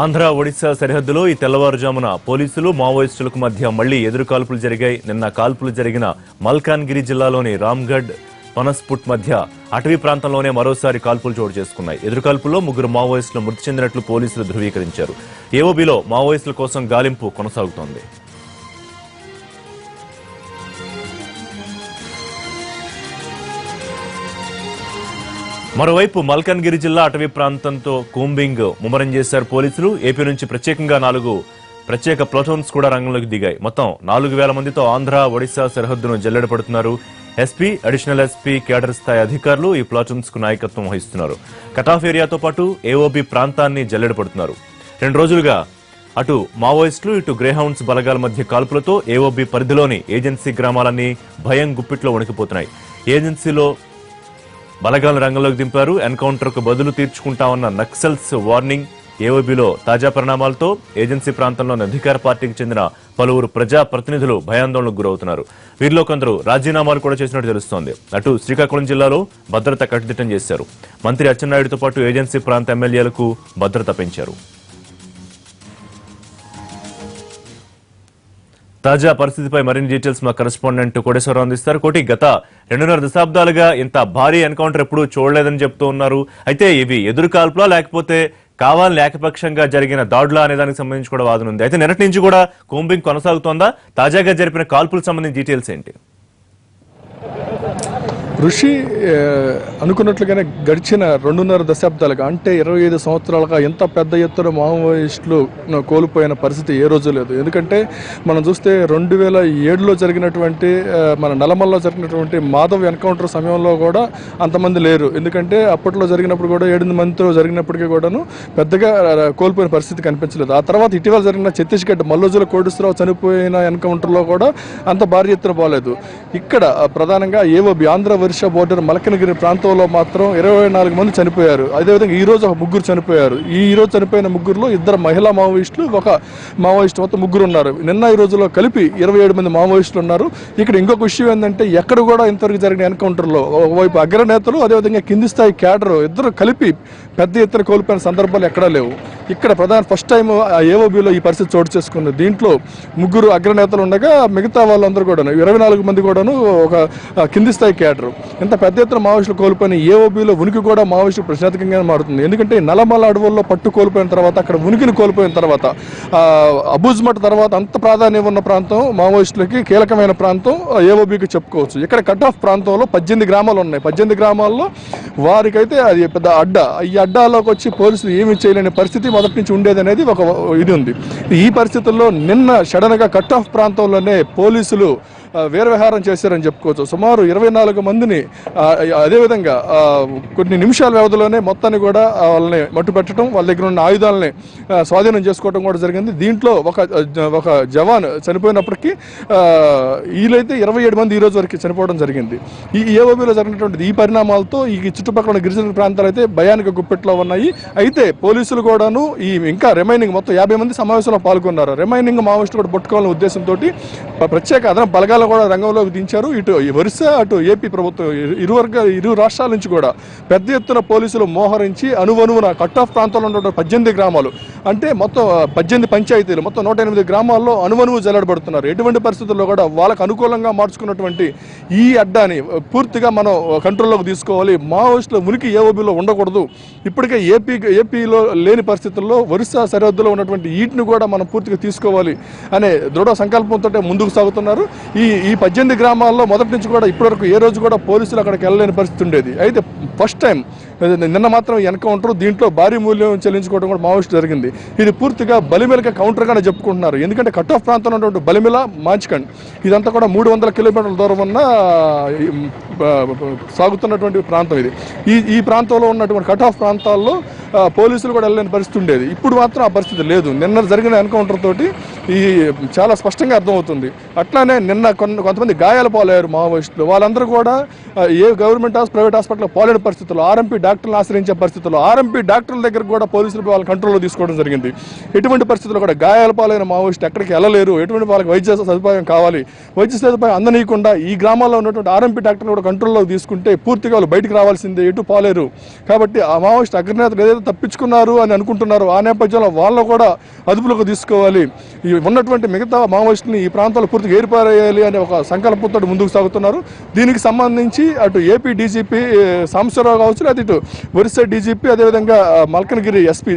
ఆంధ్ర ఒడిశా సరిహద్దులో ఈ తెల్లవారుజామున పోలీసులు మావోయిస్టులకు మధ్య మళ్లీ ఎదురు కాల్పులు జరిగాయి. నిన్న కాల్పులు జరిగిన మల్కాన్గిరి జిల్లాలోని రామ్గఢ్ పనస్పుట్ మధ్య అటవీ ప్రాంతంలోనే మరోసారి కాల్పులు చోటు చేసుకున్నాయి. ఎదురుకాల్పుల్లో 3 మావోయిస్టులు మృతి చెందినట్లు పోలీసులు ధృవీకరించారు. ఏఓబీలో మావోయిస్టుల కోసం గాలింపు కొనసాగుతోంది. మరోవైపు మల్కాన్గిరి జిల్లా అటవీ ప్రాంతంతో కూంబింగ్ ముమ్మరం చేశారు పోలీసులు. ఏపీ నుంచి ప్రత్యేకంగా 4 ప్రత్యేక ప్లాటూన్స్ కూడా రంగంలోకి దిగాయి. మొత్తం 4000 మందితో ఆంధ్ర ఒడిశా సరిహద్దును జల్లెడ పడుతున్నారు. ఎస్పీ, అడిషనల్ ఎస్పీ, కేడర్ స్థాయి అధికారులు ఈ ప్లాటూన్స్ కు నాయకత్వం వహిస్తున్నారు. కటాఫ్ ఏరియాతో పాటు ఏఓబీ ప్రాంతాన్ని జల్లెడ పడుతున్నారు. 2 రోజులుగా అటు మావోయిస్టులు ఇటు గ్రేహౌండ్స్ బలగాల మధ్య కాల్పులతో ఏఓబీ పరిధిలోని ఏజెన్సీ గ్రామాలన్నీ భయం గుప్పిట్లో వణికిపోతున్నాయి. ఏజెన్సీలో బలగాలను రంగంలోకి దింపారు. ఎన్కౌంటర్ కు బదులు తీర్చుకుంటామన్న నక్సల్స్ వార్నింగ్. ఏఓబీలో తాజా పరిణామాలతో ఏజెన్సీ ప్రాంతంలోని అధికార పార్టీకి చెందిన పలువురు ప్రజా ప్రతినిధులు భయాందోళనకు గురవుతున్నారు. వీరిలో కొందరు రాజీనామాలు కూడా చేసినట్టు తెలుస్తోంది. అటు శ్రీకాకుళం జిల్లాలో భద్రత కట్టుదిట్టం చేశారు. మంత్రి అచ్చెన్నాయుడుతో పాటు ఏజెన్సీ ప్రాంత ఎమ్మెల్యేలకు భద్రత పెంచారు. తాజా పరిస్థితిపై మరిన్ని డీటెయిల్స్ మా కరెస్పాండెంట్ కోటేశ్వరరావు అందిస్తారు. కోటి, గత 2.5 దశాబ్దాలుగా ఇంత భారీ ఎన్కౌంటర్ ఎప్పుడూ చూడలేదని చెప్తూ ఉన్నారు. అయితే ఇవి ఎదురు కాల్పులా లేకపోతే కావాలని ఏకపక్షంగా జరిగిన దాడులా అనే దానికి సంబంధించి కూడా వాదన ఉంది. అయితే నిన్నటి నుంచి కూడా కూంబింగ్ కొనసాగుతోందా? తాజాగా జరిపిన కాల్పులకు సంబంధించిన డీటెయిల్స్ ఏంటి? ఋషి అనుకున్నట్లుగానే గడిచిన 2.5 దశాబ్దాలుగా అంటే 25 సంవత్సరాలుగా ఎంత పెద్ద ఎత్తున మావోయిస్టులు కోల్పోయిన పరిస్థితి ఏ రోజు లేదు. ఎందుకంటే మనం చూస్తే 2007లో జరిగినటువంటి మన నల్లమల్లో జరిగినటువంటి మాధవ్ ఎన్కౌంటర్ సమయంలో కూడా అంతమంది లేరు. ఎందుకంటే అప్పట్లో జరిగినప్పుడు కూడా 7 మందితో జరిగినప్పటికీ కూడాను పెద్దగా కోల్పోయిన పరిస్థితి కనిపించలేదు. ఆ తర్వాత ఇటీవల జరిగిన ఛత్తీస్గఢ్ మల్లోజుల కోటేశ్వరరావు చనిపోయిన ఎన్కౌంటర్లో కూడా అంత భారీ ఎత్తున పోలేదు. ఇక్కడ ప్రధానంగా ఏఓబీ ఆంధ్ర ఒరిస్సా బోర్డర్ మల్కనగిరి ప్రాంతంలో మాత్రం 24 మంది చనిపోయారు. అదేవిధంగా ఈ రోజు 3 చనిపోయారు. ఈ రోజు చనిపోయిన 3లో 2 మహిళా మావోయిస్టులు, 1 మావోయిస్టు, మొత్తం 3 ఉన్నారు. నిన్న ఈ రోజులో కలిపి 27 మంది మావోయిస్టులు ఉన్నారు. ఇక్కడ ఇంకొక విషయం ఏంటంటే ఎక్కడ కూడా ఇంతవరకు జరిగిన ఎన్కౌంటర్లో ఒకవైపు అగ్రనేతలు, అదేవిధంగా కింది స్థాయి క్యాడర్ ఇద్దరు కలిపి పెద్ద ఎత్తున కోల్పోయిన సందర్భాలు ఎక్కడా లేవు. ఇక్కడ ఫస్ట్ టైం ఏఓబీలో ఈ పరిస్థితి చోటు చేసుకుంది. దీంట్లో 3 అగ్రనేతలు ఉండగా మిగతా వాళ్ళందరూ కూడా 24 మంది కూడాను ఒక కింది స్థాయి క్యాడర్. ఇంత పెద్ద ఎత్తున మావోయిస్టులు కోల్పోయిన ఏఓబీలో ఉనికి కూడా మావోయిస్టులు ప్రశ్నార్థకంగా మారుతుంది. ఎందుకంటే నల్లమల్ల అడవుల్లో పట్టు కోల్పోయిన తర్వాత, అక్కడ ఉనికిని కోల్పోయిన తర్వాత, అబూజ్మఠ్ తర్వాత అంత ప్రాధాన్యం ఉన్న ప్రాంతం మావోయిస్టులకి కీలకమైన ప్రాంతం ఏఓబీకి చెప్పుకోవచ్చు. ఇక్కడ కట్ ఆఫ్ ప్రాంతంలో 18 గ్రామాలు ఉన్నాయి. 18 గ్రామాల్లో వారికైతే అది పెద్ద అడ్డ. ఈ అడ్డాలోకి వచ్చి పోలీసులు ఏమీ చేయలేని పరిస్థితి మొదటి నుంచి ఉండేది అనేది ఒక ఇది ఉంది. ఈ పరిస్థితుల్లో నిన్న సడన్ గా కట్ ఆఫ్ ప్రాంతంలోనే పోలీసులు వీరవిహారం చేశారని చెప్పుకోవచ్చు. సుమారు 24 మందిని అదేవిధంగా కొన్ని నిమిషాల వ్యవధిలోనే మొత్తాన్ని కూడా వాళ్ళని మట్టుపెట్టడం, వాళ్ళ దగ్గర ఉన్న ఆయుధాలని స్వాధీనం చేసుకోవడం కూడా జరిగింది. దీంట్లో ఒక జవాన్ చనిపోయినప్పటికీ వీళ్ళైతే 27 మంది ఈ రోజు వరకు చనిపోవడం జరిగింది. ఈ ఏఓబీలో జరిగినటువంటి ఈ పరిణామాలతో ఈ చుట్టుపక్కల గిరిజన ప్రాంతాలు అయితే భయానికి గుప్పెట్లో ఉన్నాయి. అయితే పోలీసులు కూడాను ఈ ఇంకా రిమైనింగ్ మొత్తం 50 మంది సమావేశంలో పాల్గొన్నారు. రిమైనింగ్ మావోయిస్టులు కూడా పట్టుకోవాలనే ఉద్దేశంతో ప్రత్యేక అదనపు బలగాలు కూడా రంగంలోకి దించారు. ఇటు ఒరిస్సా అటు ఏపీ ప్రభుత్వం ఇరు రాష్ట్రాల నుంచి కూడా పెద్ద ఎత్తున పోలీసులు మోహరించి అనువనువున కట్ ఆఫ్ ప్రాంతంలో ఉన్న 18 గ్రామాలు అంటే మొత్తం 18 పంచాయతీలు మొత్తం 108 గ్రామాల్లో అనువనువు జల్లడబడుతున్నారు. ఎటువంటి పరిస్థితుల్లో కూడా వాళ్ళకు అనుకూలంగా మార్చుకున్నటువంటి ఈ అడ్డాని పూర్తిగా మనం కంట్రోల్లోకి తీసుకోవాలి. మావోయిస్టుల ఉనికి ఏఓబీలో ఉండకూడదు. ఇప్పటికే ఏపీలో లేని పరిస్థితుల్లో ఒరిస్సా సరిహద్దులో ఉన్నటువంటి వీటిని కూడా మనం పూర్తిగా తీసుకోవాలి అనే దృఢ సంకల్పంతో ముందుకు సాగుతున్నారు. ఈ 18 గ్రామాల్లో మొదటి నుంచి కూడా ఇప్పటివరకు ఏ రోజు కూడా పోలీసులు అక్కడికి వెళ్ళలేని పరిస్థితి ఉండేది. అయితే ఫస్ట్ టైం నిన్న మాత్రం ఎన్కౌంటర్, దీంట్లో భారీ మూల్యం చెల్లించుకోవడం కూడా మావోయిస్టు జరిగింది. ఇది పూర్తిగా బలిమిలకి కౌంటర్గానే చెప్పుకుంటున్నారు. ఎందుకంటే కట్ ఆఫ్ ప్రాంతంలో ఉన్నటువంటి బలిమిల, మాంచికండ్ ఇదంతా కూడా 300 కిలోమీటర్ల దూరం ఉన్న సాగుతున్నటువంటి ప్రాంతం ఇది. ఈ ప్రాంతంలో ఉన్నటువంటి కట్ ఆఫ్ ప్రాంతాల్లో పోలీసులు కూడా వెళ్ళలేని పరిస్థితి ఉండేది. ఇప్పుడు మాత్రం ఆ పరిస్థితి లేదు. నిన్న జరిగిన ఎన్కౌంటర్ తోటి ఈ చాలా స్పష్టంగా అర్థమవుతుంది. అట్లానే నిన్న కొంతమంది గాయాల పాలయ్యారు మావోయిస్టులు. వాళ్ళందరూ కూడా ఏ గవర్నమెంట్ ప్రైవేట్ హాస్పిటల్లో పోలేని పరిస్థితుల్లో, ఆర్ఎంపీ డాక్టర్లను ఆశ్రయించే పరిస్థితుల్లో, ఆర్ఎంపీ డాక్టర్ల దగ్గర కూడా పోలీసులు వాళ్ళ కంట్రోల్లో తీసుకోవడం జరిగింది. ఎటువంటి పరిస్థితుల్లో కూడా గాయాల పాలైన మావోయిస్టు ఎక్కడికి వెళ్ళలేరు. ఎటువంటి వాళ్ళకి వైద్య సదుపాయం కావాలి, వైద్య సదుపాయం అందనీయకుండా ఈ గ్రామాల్లో ఉన్నటువంటి ఆర్ఎంపీ డాక్టర్లు కూడా కంట్రోల్లోకి తీసుకుంటే పూర్తిగా వాళ్ళు బయటికి రావాల్సిందే, ఎటు పోలేరు. కాబట్టి ఆ మావోయిస్టు అగ్రనేతలు ఏదైతే తప్పించుకున్నారు అని అనుకుంటున్నారు, ఆ నేపథ్యంలో వాళ్ళు కూడా అదుపులోకి తీసుకోవాలి. ఈ ఉన్నటువంటి మిగతా మావోయిస్టుని ఈ ప్రాంతాల్లో పూర్తిగా ఏర్పారేయాలి అనే ఒక సంకల్పంతో ముందుకు సాగుతున్నారు. దీనికి సంబంధించి అటు ఏపీ డీజీపీ సాంబశివరావు కావచ్చు, లేదా ఇటు ఒరిస్సా డీజీపీ, అదేవిధంగా మల్కనగిరి ఎస్పీ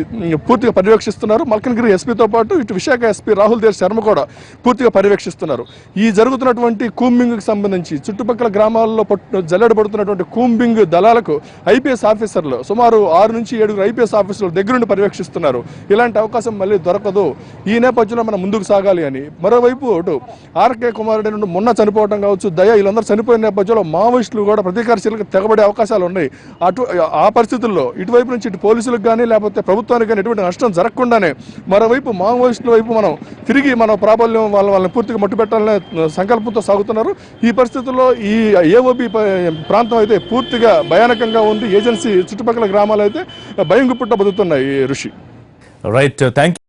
పూర్తిగా పర్యవేక్షిస్తున్నారు. మల్కనగిరి ఎస్పీతో పాటు ఇటు విశాఖ ఎస్పీ రాహుల్ దేవ్ శర్మ కూడా పూర్తిగా పర్యవేక్షిస్తున్నారు. ఈ జరుగుతున్నటువంటి కూంబింగ్కి సంబంధించి చుట్టుపక్కల గ్రామాల్లో జల్లెడబడుతున్నటువంటి కూంబింగ్ దళాలకు ఐపీఎస్ ఆఫీసర్లు సుమారు 6 నుంచి 7 ఐపీఎస్ ఆఫీసర్లు దగ్గరుండి పర్యవేక్షిస్తున్నారు. ఇలాంటి అవకాశం మళ్ళీ దొరకదు. ఈ నేపథ్యంలో మనం ముందుకు సాగాలి అని. మరోవైపు అటు ఆర్కే కుమారుడి నుండి మొన్న చనిపోవడం కావచ్చు, దయ వీళ్ళందరూ చనిపోయిన నేపథ్యంలో మావోయిస్టులు కూడా ప్రతీకార చర్యలకు తెగబడే అవకాశాలు ఉన్నాయి. ఆ పరిస్థితుల్లో ఇటువైపు నుంచి ఇటు పోలీసులకు కానీ లేకపోతే ప్రభుత్వానికి కానీ ఎటువంటి నష్టం జరగకుండానే మరోవైపు మావోయిస్టుల వైపు మనం తిరిగి మన ప్రాబల్యం వాళ్ళని పూర్తిగా మట్టుపెట్టాలనే సంకల్పంతో సాగుతున్నారు. ఈ పరిస్థితుల్లో ఈ ఏఓబి ప్రాంతం అయితే పూర్తిగా భయానకంగా ఉంది. ఏజెన్సీ చుట్టుపక్కల గ్రామాలు అయితే భయం గుప్పిట బతుకుతున్నాయి. ఋషి రైట్, థ్యాంక్